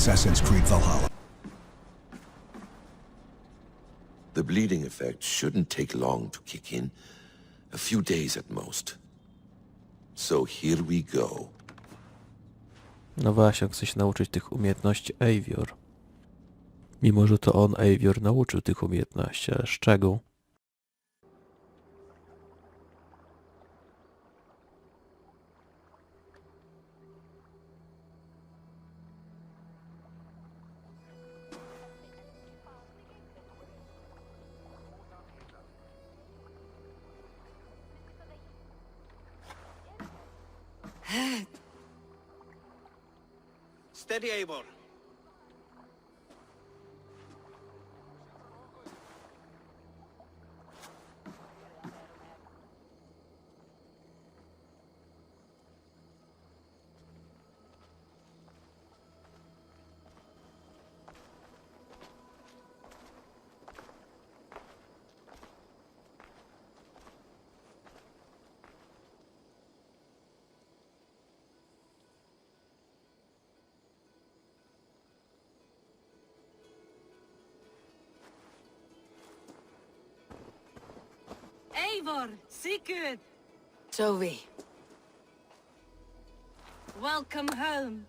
Assassin's Creed Valhalla. The bleeding effect shouldn't take long to kick in. A few days at most. So here we go. No właśnie, chce się nauczyć tych umiejętności Eivor. Mimo, że to on, Eivor, nauczył tych umiejętności, ale z czego? Steady, Eivor. Eivor, Sigurd, Toby. welcome home.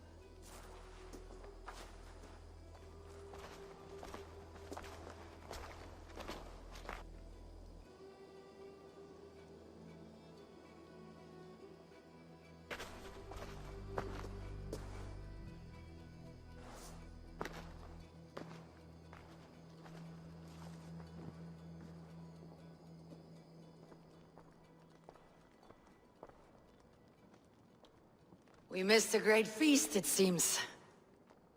We missed a great feast, it seems.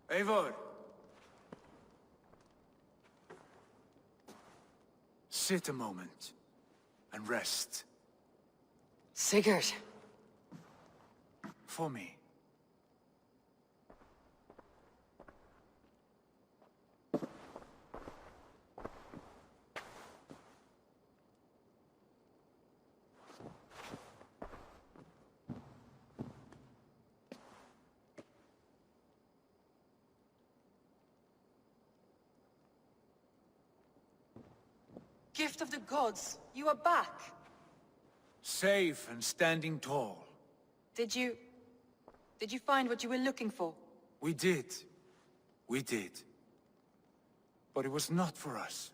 Eivor! Sit a moment and rest. Sigurd. For me. Gift of the gods, you are back. Safe and standing tall. Did you find what you were looking for? We did. We did. But it was not for us.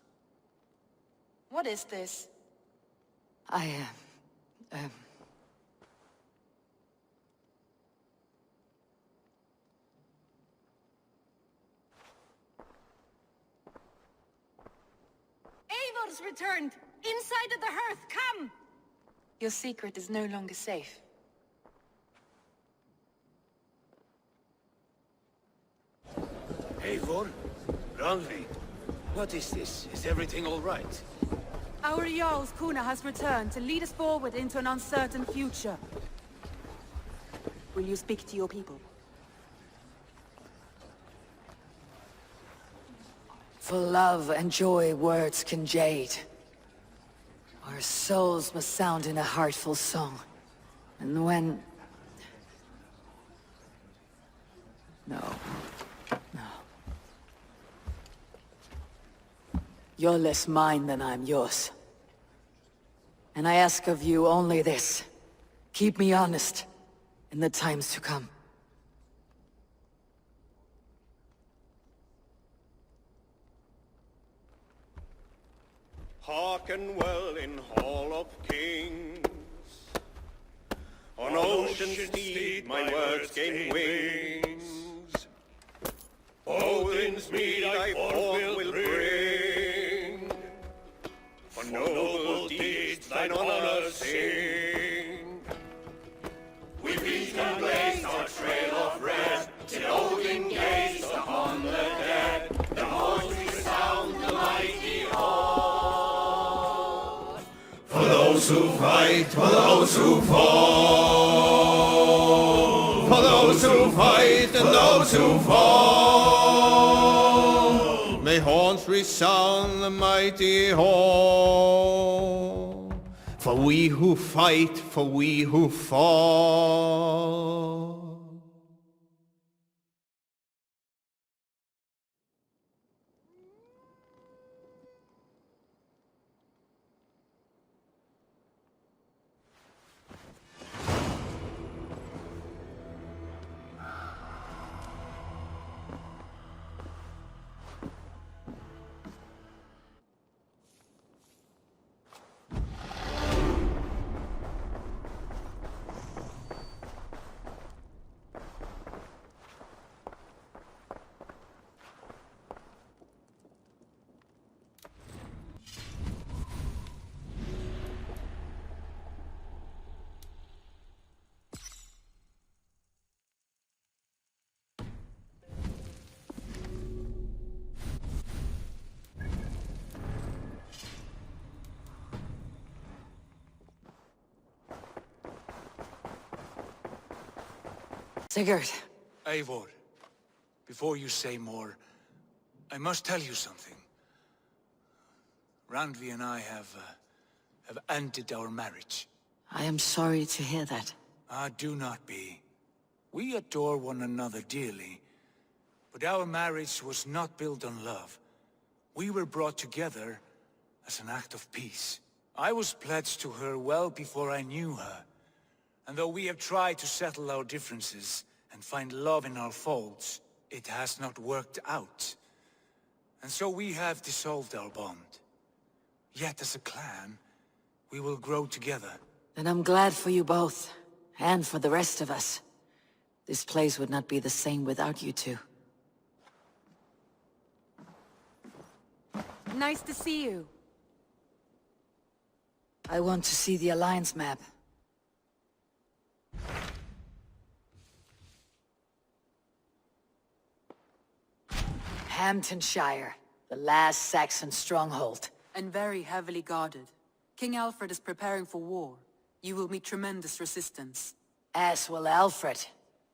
What is this? Eivor's returned! Inside of the hearth, come! Your secret is no longer safe. Eivor? Randvi? What is this? Is everything all right? Our Jarl's Kuna has returned to lead us forward into an uncertain future. Will you speak to your people? For love and joy words can jade. Our souls must sound in a heartful song. And when... No. No. You're less mine than I'm yours. And I ask of you only this. Keep me honest in the times to come. Hearken well in Hall of Kings. On ocean's steed my words gain wings. Odin's mead I forth will bring. For noble deeds thine honor sing. We beat and blaze our trail of red, till Odin gazed upon the dead. The voice resound the mighty hall. For those who fight, for those who fall. For those who fight and those who fall. May horns resound the mighty hall. For we who fight, for we who fall. Sigurd. Eivor, before you say more, I must tell you something. Randvi and I have ended our marriage. I am sorry to hear that. Ah, do not be. We adore one another dearly, but our marriage was not built on love. We were brought together as an act of peace. I was pledged to her well before I knew her, and though we have tried to settle our differences and find love in our faults, it has not worked out. And so we have dissolved our bond. Yet as a clan, we will grow together. And I'm glad for you both, and for the rest of us. This place would not be the same without you two. Nice to see you. I want to see the Alliance map. Hamptonshire, the last Saxon stronghold. And very heavily guarded. King Alfred is preparing for war. You will meet tremendous resistance. As will Alfred.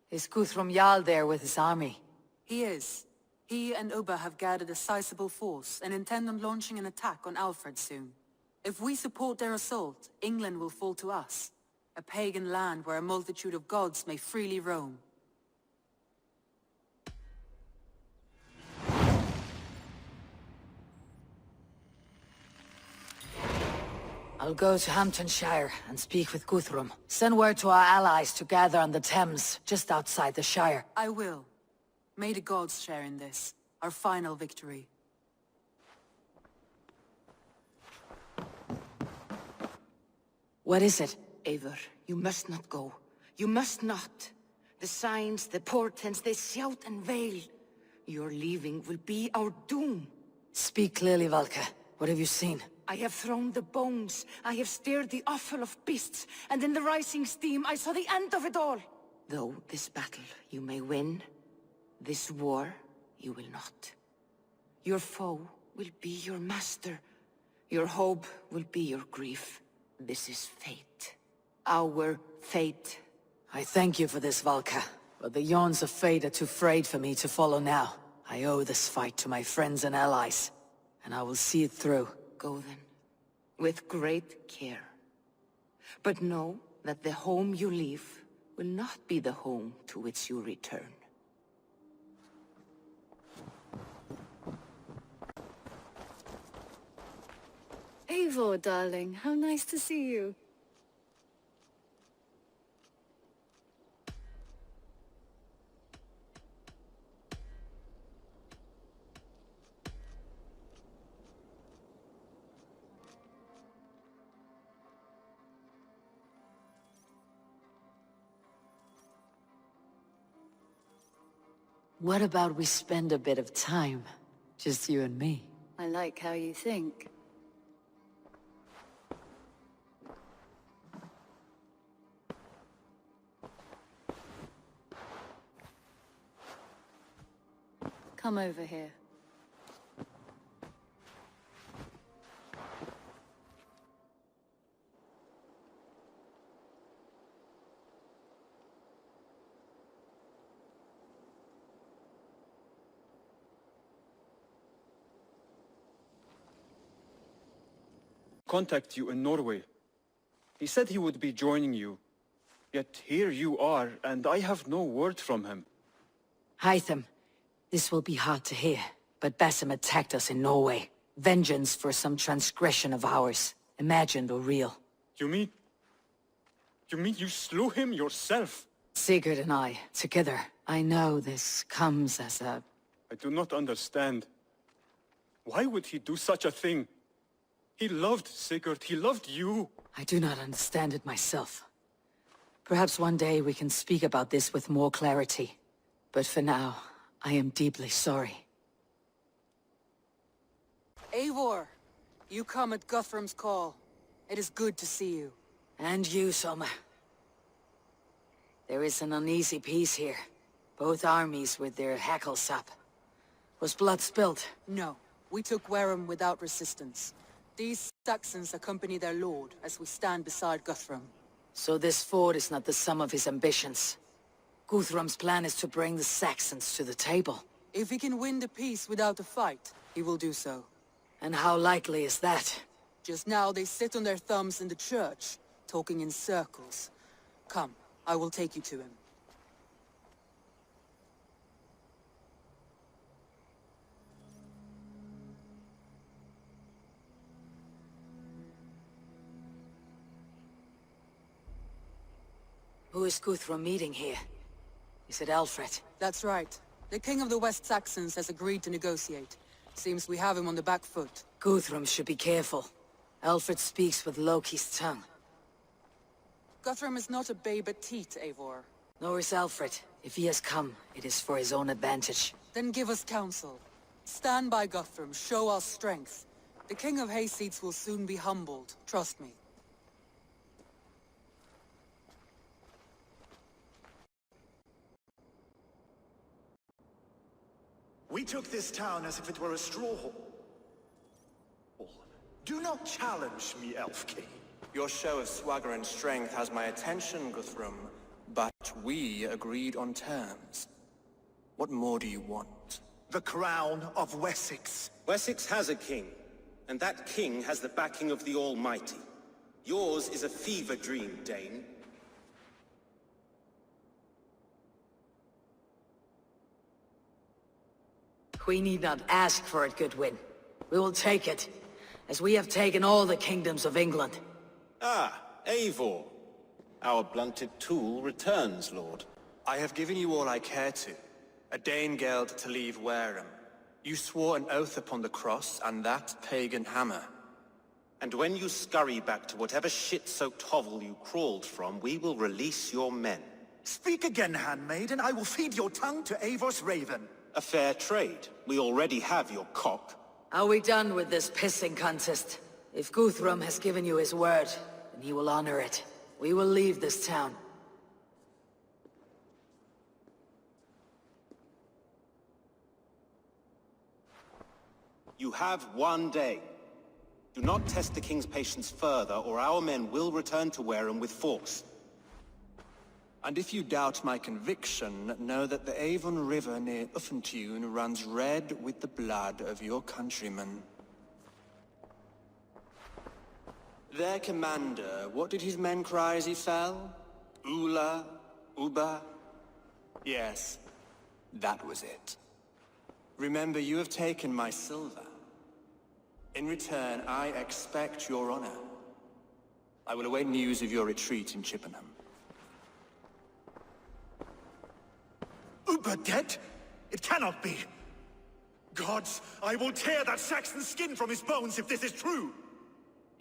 Is Guthrum Jarl there with his army? He is. He and Ubba have gathered a sizable force and intend on launching an attack on Alfred soon. If we support their assault, England will fall to us. A pagan land where a multitude of gods may freely roam. I'll go to Hamptonshire and speak with Guthrum. Send word to our allies to gather on the Thames, just outside the Shire. I will. May the gods share in this, our final victory. What is it? Eivor, you must not go. You must not. The signs, the portents, they shout and veil. Your leaving will be our doom. Speak clearly, Valka. What have you seen? I have thrown the bones. I have stirred the offal of beasts. And in the rising steam, I saw the end of it all. Though this battle you may win, this war you will not. Your foe will be your master. Your hope will be your grief. This is fate. Our fate. I thank you for this, Valka. But the yawns of fate are too frayed for me to follow now. I owe this fight to my friends and allies. And I will see it through. Go then, with great care. But know that the home you leave will not be the home to which you return. Eivor, darling, how nice to see you. What about we spend a bit of time? Just you and me. I like how you think. Come over here. Contact you in Norway. He said he would be joining you. Yet here you are, and I have no word from him. Hytham, this will be hard to hear, but Basim attacked us in Norway. Vengeance for some transgression of ours, imagined or real. You mean you slew him yourself? Sigurd and I, together. I know this comes as a... I do not understand. Why would he do such a thing? He loved Sigurd, he loved you. I do not understand it myself. Perhaps one day we can speak about this with more clarity. But for now, I am deeply sorry. Eivor, you come at Guthrum's call. It is good to see you. And you, Soma. There is an uneasy peace here. Both armies with their hackles up. Was blood spilled? No, we took Wareham without resistance. These Saxons accompany their lord as we stand beside Guthrum. So this fort is not the sum of his ambitions. Guthrum's plan is to bring the Saxons to the table. If he can win the peace without a fight, he will do so. And how likely is that? Just now they sit on their thumbs in the church, talking in circles. Come, I will take you to him. Who is Guthrum meeting here? Is it Alfred? That's right. The King of the West Saxons has agreed to negotiate. Seems we have him on the back foot. Guthrum should be careful. Alfred speaks with Loki's tongue. Guthrum is not a babe at teat, Eivor. Nor is Alfred. If he has come, it is for his own advantage. Then give us counsel. Stand by Guthrum, show our strength. The King of Hayseeds will soon be humbled, trust me. We took this town as if it were a straw hall. Do not challenge me, Elf King. Your show of swagger and strength has my attention, Guthrum, but we agreed on terms. What more do you want? The crown of Wessex. Wessex has a king, and that king has the backing of the Almighty. Yours is a fever dream, Dane. We need not ask for it, Goodwin. We will take it, as we have taken all the kingdoms of England. Ah, Eivor. Our blunted tool returns, Lord. I have given you all I care to. A Danegeld to leave Wareham. You swore an oath upon the cross, and that pagan hammer. And when you scurry back to whatever shit-soaked hovel you crawled from, we will release your men. Speak again, handmaid, and I will feed your tongue to Eivor's raven. A fair trade. We already have your cock. Are we done with this pissing contest? If Guthrum has given you his word, then he will honor it. We will leave this town. You have 1 day. Do not test the king's patience further, or our men will return to Wareham with force. And if you doubt my conviction, know that the Avon River near Uffentune runs red with the blood of your countrymen. Their commander, what did his men cry as he fell? Ula? Uba? Yes, that was it. Remember, you have taken my silver. In return, I expect your honor. I will await news of your retreat in Chippenham. Uber dead? It cannot be. Gods, I will tear that Saxon's skin from his bones if this is true.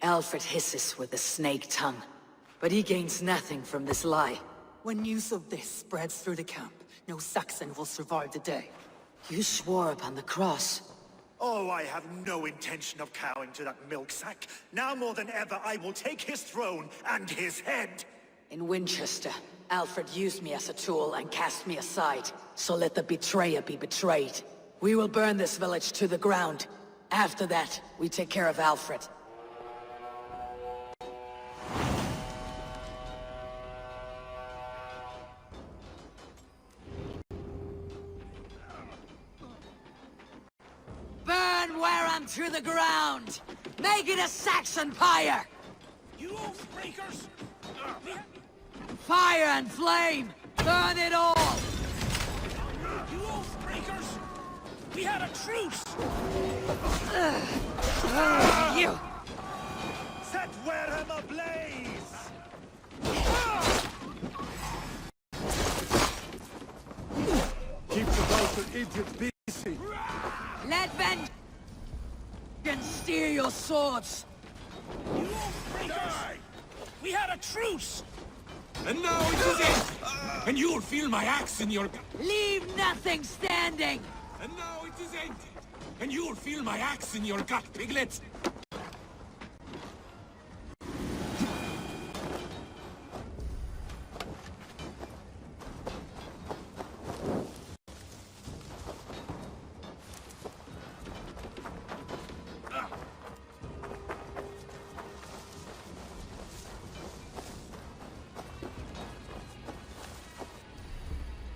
Alfred hisses with a snake tongue, but he gains nothing from this lie. When news of this spreads through the camp, no Saxon will survive the day. You swore upon the cross. Oh, I have no intention of cowing to that milksack. Now more than ever, I will take his throne and his head. In Winchester, Alfred used me as a tool and cast me aside. So let the betrayer be betrayed. We will burn this village to the ground. After that, we take care of Alfred. Burn Wareham to the ground! Make it a Saxon pyre! You oath-breakers! Fire and flame! Burn it all! You oath-breakers! We had a truce! You! Set Wareham ablaze! Keep the vulture idiots busy. Let vengeance steer your swords! You oath-breakers! We had a truce! And now it is it! And you'll feel my axe in your... Leave nothing standing! And now it is ended! And you'll feel my axe in your gut, piglet!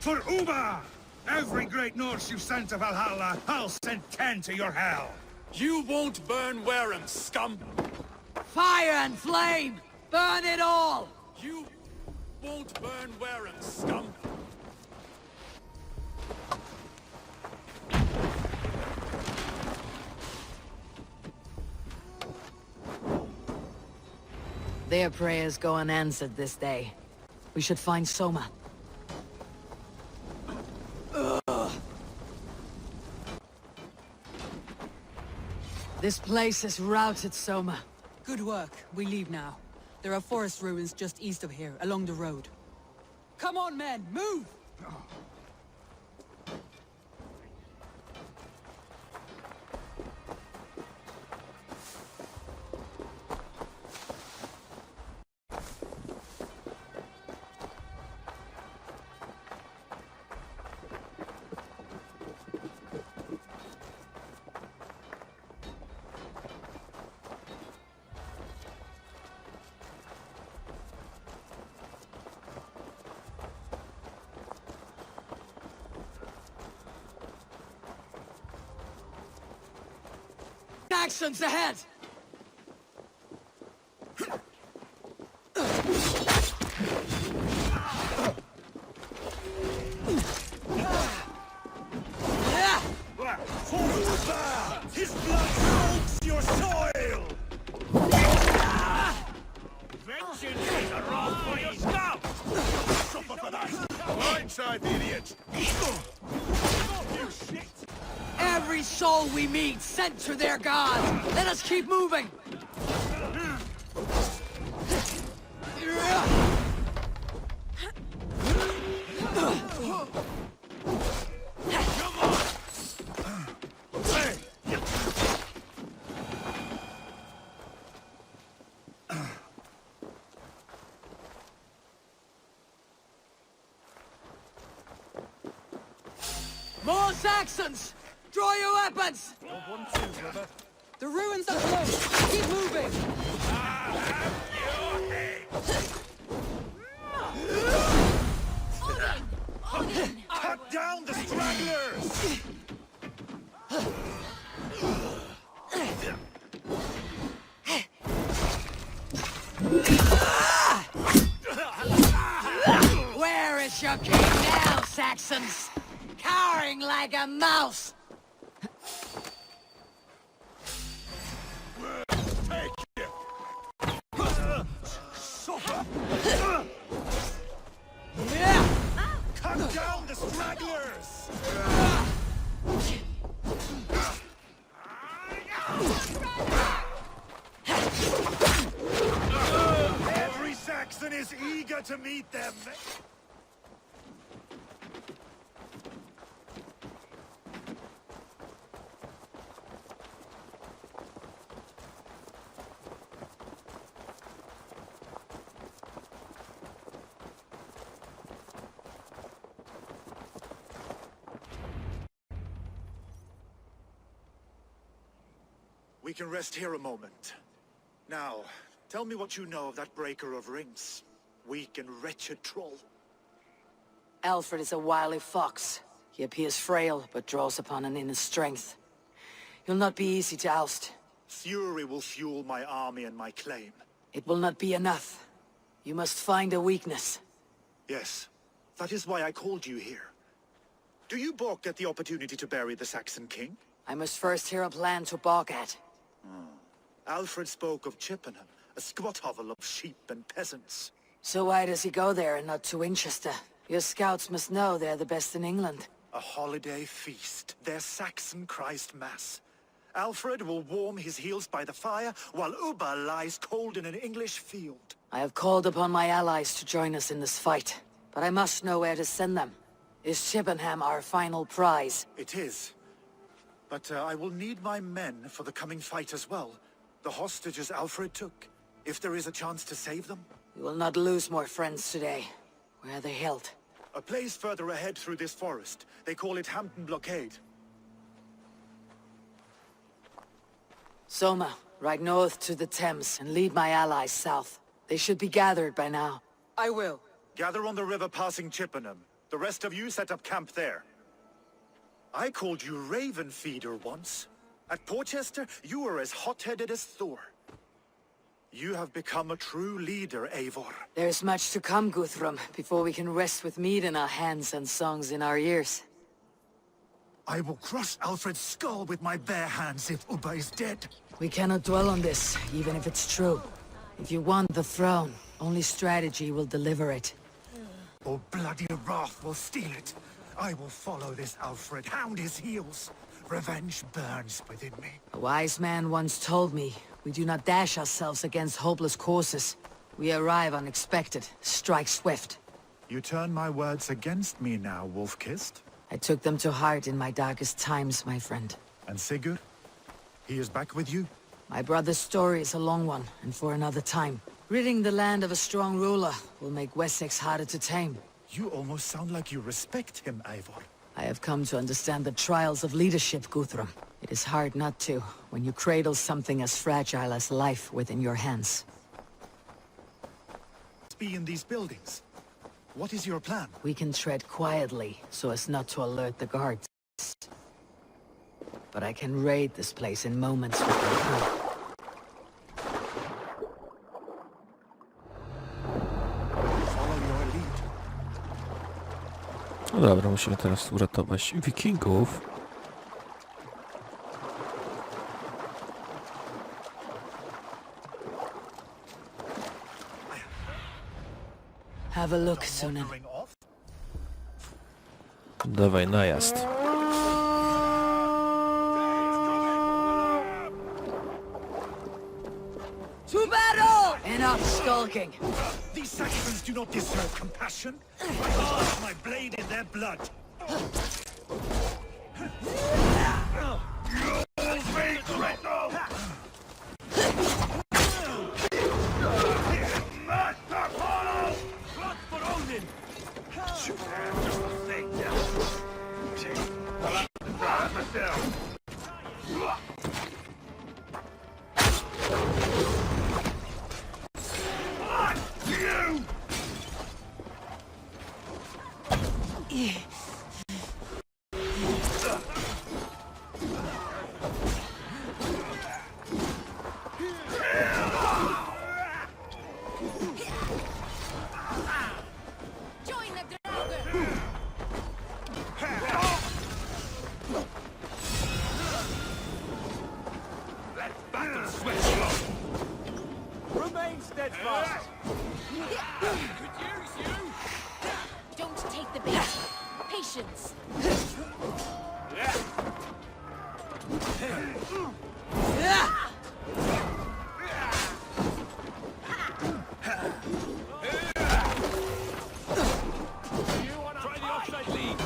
For Uba! Every great Norse you've sent to Valhalla, I'll send 10 to your hell! You won't burn Wareham, scum! Fire and flame! Burn it all! You won't burn Wareham, scum! Their prayers go unanswered this day. We should find Soma. This place is routed, Soma. Good work. We leave now. There are forest ruins just east of here, along the road. Come on, men! Move! Actions ahead! His blood soaks your soil! Vengeance is a wrong for your scalp! Suffer for that! Blindside the idiot! You shit! Every soul we meet, sent to their god! Let us keep moving! More Saxons! Draw your weapons! The ruins are close! Keep moving! Cut down the stragglers! Where is your king now, Saxons? Cowering like a mouse! Cut down the stragglers! Every Saxon is eager to meet them. We can rest here a moment. Now, tell me what you know of that breaker of rings. Weak and wretched troll. Alfred is a wily fox. He appears frail, but draws upon an inner strength. He'll not be easy to oust. Fury will fuel my army and my claim. It will not be enough. You must find a weakness. Yes, that is why I called you here. Do you balk at the opportunity to bury the Saxon king? I must first hear a plan to balk at. Alfred spoke of Chippenham, a squat hovel of sheep and peasants. So why does he go there and not to Winchester? Your scouts must know they're the best in England. A holiday feast, their Saxon Christ Mass. Alfred will warm his heels by the fire, while Uba lies cold in an English field. I have called upon my allies to join us in this fight, but I must know where to send them. Is Chippenham our final prize? It is. But I will need my men for the coming fight as well. The hostages Alfred took. If there is a chance to save them. We will not lose more friends today. Where are they held? A place further ahead through this forest. They call it Hampton Blockade. Soma, ride north to the Thames and lead my allies south. They should be gathered by now. I will. Gather on the river passing Chippenham. The rest of you set up camp there. I called you Raven Feeder once. At Porchester, you were as hot-headed as Thor. You have become a true leader, Eivor. There's much to come, Guthrum, before we can rest with mead in our hands and songs in our ears. I will crush Alfred's skull with my bare hands if Ubba is dead. We cannot dwell on this, even if it's true. If you want the throne, only strategy will deliver it. Or bloody wrath will steal it. I will follow this Alfred, hound his heels. Revenge burns within me. A wise man once told me, we do not dash ourselves against hopeless courses. We arrive unexpected, strike swift. You turn my words against me now, Wolf-Kissed? I took them to heart in my darkest times, my friend. And Sigurd? He is back with you? My brother's story is a long one, and for another time. Ridding the land of a strong ruler will make Wessex harder to tame. You almost sound like you respect him, Eivor. I have come to understand the trials of leadership, Guthrum. It is hard not to, when you cradle something as fragile as life within your hands. Be in these buildings. What is your plan? We can tread quietly, so as not to alert the guards. But I can raid this place in moments with my crew. No dobra, musimy teraz uratować wikingów. Have a look, Sunan. Dawaj najazd. To battle! Enough skulking. These Saxons do not deserve compassion. I wash my blade in their blood. Don't take the bait. Patience. Try the offside lead.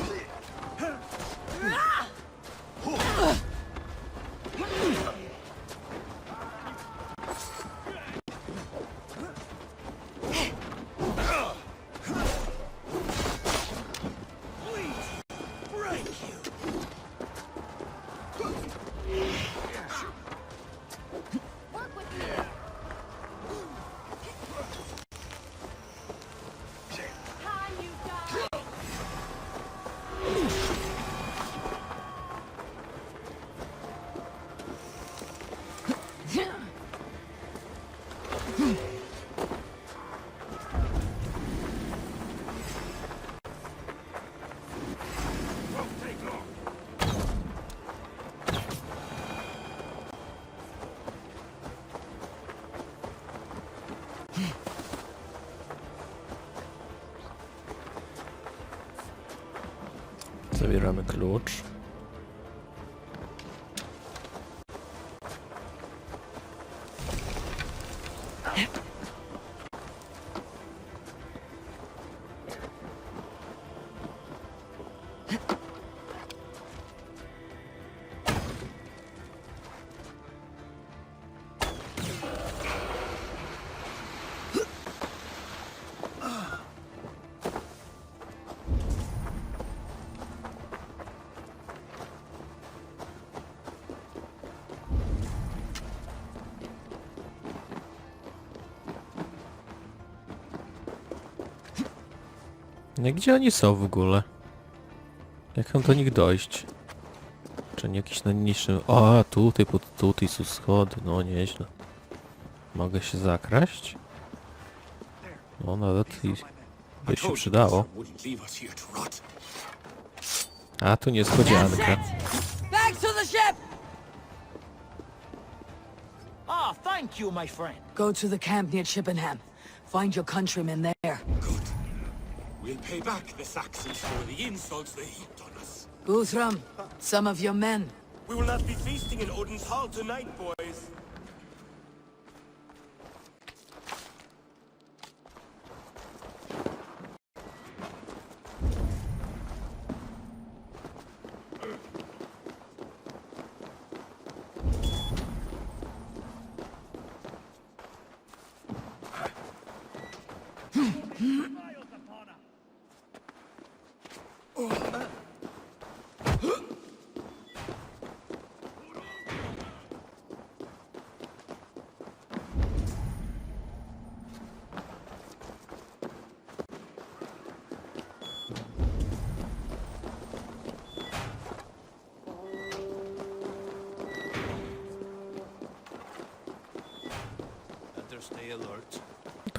Zabieramy klucz. No gdzie oni są w ogóle? Jak mam do nich dojść? Czy nie jakiś na niższym... O, tutaj są schody, no nieźle. Mogę się zakraść? No nawet i by się przydało. A tu niespodzianka. Back to the ship! Ah, thank you, my friend. Go to the camp near Chippenham. Find your countrymen there. Good. We'll pay back the Saxons for the insults they heaped on us. Guthrum, some of your men. We will not be feasting in Odin's hall tonight, boys.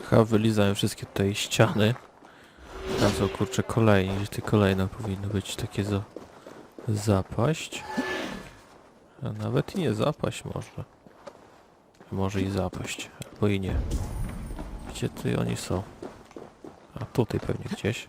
Chyba wylizałem wszystkie tutaj ściany. Tam są kurczę kolejne, gdzie te kolejne powinny być takie zapaść. A nawet i nie zapaść może. Może i zapaść, albo i nie. Gdzie ty oni są? A tutaj pewnie gdzieś.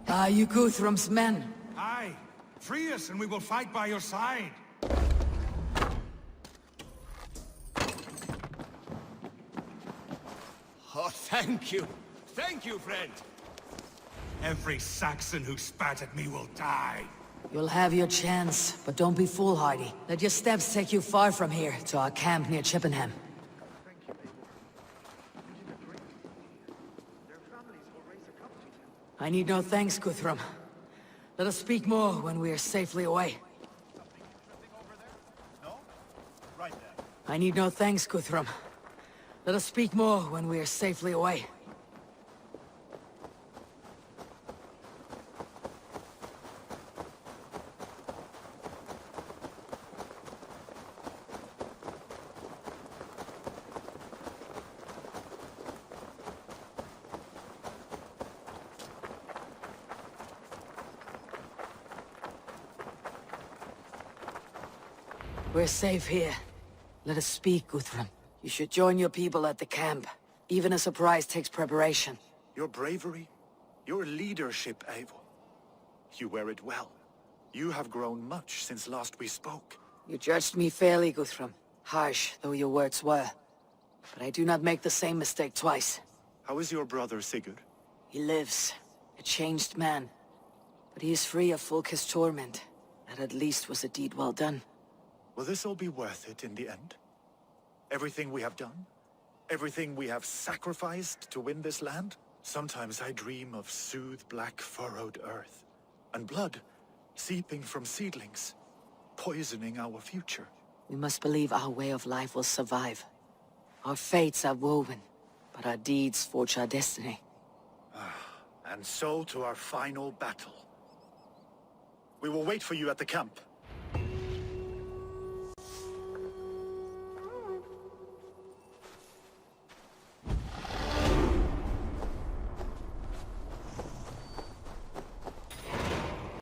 Are you Guthrum's men? Aye. Free us and we will fight by your side. Oh, thank you. Thank you, friend. Every Saxon who spat at me will die. You'll have your chance, but don't be foolhardy. Let your steps take you far from here, to our camp near Chippenham. I need no thanks, Guthrum. Let us speak more when we are safely away. I need no thanks, Guthrum. Let us speak more when we are safely away. We're safe here. Let us speak, Guthrum. You should join your people at the camp. Even a surprise takes preparation. Your bravery, your leadership, Eivor. You wear it well. You have grown much since last we spoke. You judged me fairly, Guthrum. Harsh though your words were. But I do not make the same mistake twice. How is your brother Sigurd? He lives, a changed man. But he is free of Fulke's torment. That at least was a deed well done. Will this all be worth it in the end? Everything we have done? Everything we have sacrificed to win this land? Sometimes I dream of soothed black furrowed earth, and blood seeping from seedlings, poisoning our future. We must believe our way of life will survive. Our fates are woven, but our deeds forge our destiny. And so to our final battle. We will wait for you at the camp.